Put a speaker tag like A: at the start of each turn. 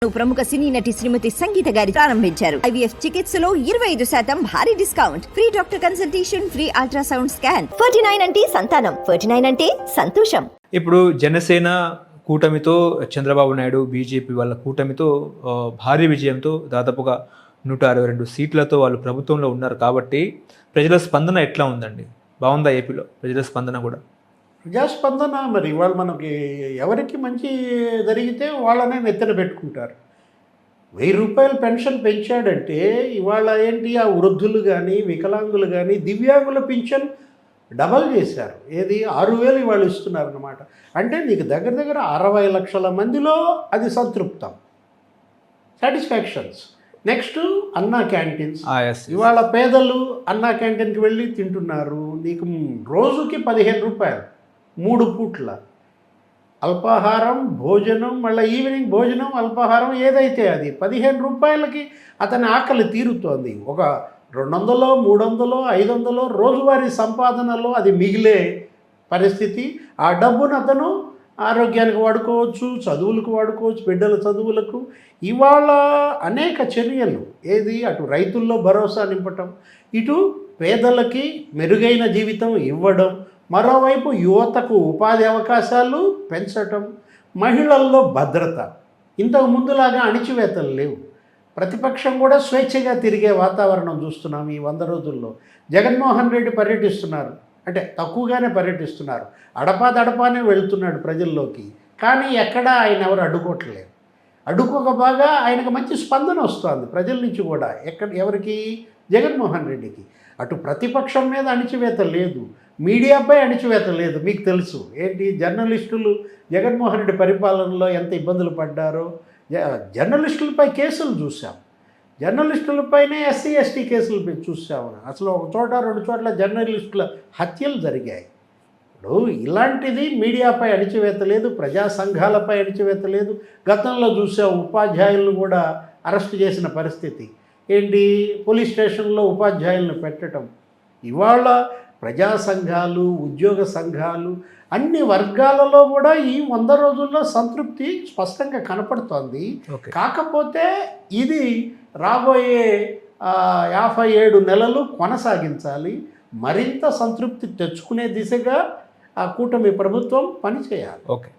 A: ప్రముఖ సినీ నటి శ్రీమతి సంగీత గారి ప్రారంభించారు. IVF చికిత్సలో 25% భారీ discount, free doctor consultation, free ultrasound scan. 49 అంటే సంతానం, 49 అంటే సంతోషం.
B: ఇప్పుడు జనసేన కూటమితో చంద్రబాబు నాయుడు బీజేపీ వాళ్ళ కూటమితో భారీ విజయంతో దాదాపుగా 162 సీట్లతో వాళ్ళు ప్రభుత్వంలో ఉన్నారు కాబట్టి ప్రజల స్పందన ఎట్లా ఉందండి? బాగుందా ఏపీలో ప్రజల స్పందన కూడా?
C: ప్రజాస్పందన మరి వాళ్ళు మనకి ఎవరికి మంచి జరిగితే వాళ్ళనే నెత్తన పెట్టుకుంటారు. 1000 రూపాయలు పెన్షన్ పెంచాడంటే ఇవాళ ఏంటి, ఆ వృద్ధులు కానీ వికలాంగులు కానీ దివ్యాంగుల పింఛన్ డబల్ చేశారు. ఏది 6000 ఇవాళ ఇస్తున్నారు అన్నమాట. అంటే నీకు దగ్గర దగ్గర 60 లక్షల మందిలో అది సంతృప్తం, సాటిస్ఫాక్షన్స్. నెక్స్ట్ అన్నా క్యాంటీన్స్. ఇవాళ పేదలు అన్నా క్యాంటీన్కి వెళ్ళి తింటున్నారు. నీకు రోజుకి 15 రూపాయలు 3 పూట్ల అల్పాహారం, భోజనం, మళ్ళీ ఈవినింగ్ భోజనం, అల్పాహారం, ఏదైతే అది 15 రూపాయలకి అతని ఆకలి తీరుతోంది. ఒక 200, 300, 500 రోజువారీ సంపాదనలో అది మిగిలే పరిస్థితి. ఆ డబ్బును అతను ఆరోగ్యానికి వాడుకోవచ్చు, చదువులకు వాడుకోవచ్చు, బిడ్డల చదువులకు. ఇవాళ అనేక చర్యలు, ఏది అటు రైతుల్లో భరోసా నింపటం, ఇటు పేదలకి మెరుగైన జీవితం ఇవ్వడం, మరోవైపు యువతకు ఉపాధి అవకాశాలు పెంచటం, మహిళల్లో భద్రత. ఇంతకు ముందులాగా అణిచివేతలు లేవు. ప్రతిపక్షం కూడా స్వేచ్ఛగా తిరిగే వాతావరణం చూస్తున్నాం ఈ 100 రోజుల్లో. జగన్మోహన్ రెడ్డి పర్యటిస్తున్నారు, అంటే తక్కువగానే పర్యటిస్తున్నారు, అడపాదడపానే వెళ్తున్నాడు ప్రజల్లోకి. కానీ ఎక్కడా ఆయన ఎవరు అడ్డుకోవట్లేదు. అడ్డుకోక బాగా ఆయనకు మంచి స్పందన వస్తుంది ప్రజల నుంచి కూడా. ఎవరికి? జగన్మోహన్ రెడ్డికి. అటు ప్రతిపక్షం మీద అణిచివేత లేదు, మీడియాపై అణిచివేత లేదు. మీకు తెలుసు ఏంటి, జర్నలిస్టులు జగన్మోహన్ రెడ్డి పరిపాలనలో ఎంత ఇబ్బందులు పడ్డారో. జర్నలిస్టులపై కేసులు చూసాం, జర్నలిస్టులపైనే SC ST కేసులు చూసాము. అసలు 1 చోట 2 చోట్ల జర్నలిస్టుల హత్యలు జరిగాయి. ఇప్పుడు ఇలాంటిది మీడియాపై అణిచివేత లేదు, ప్రజా సంఘాలపై అణిచివేత లేదు. గతంలో చూసాం ఉపాధ్యాయులను కూడా అరెస్ట్ చేసిన పరిస్థితి. ఏంటి, పోలీస్ స్టేషన్లో ఉపాధ్యాయులను పెట్టడం. ఇవాళ ప్రజా సంఘాలు, ఉద్యోగ సంఘాలు, అన్ని వర్గాలలో కూడా ఈ 100 రోజుల్లో సంతృప్తి స్పష్టంగా కనపడుతోంది. కాకపోతే ఇది రాబోయే 57 నెలలు కొనసాగించాలి. మరింత సంతృప్తి తెచ్చుకునే దిశగా ఆ కూటమి ప్రభుత్వం పనిచేయాలి.
B: ఓకే.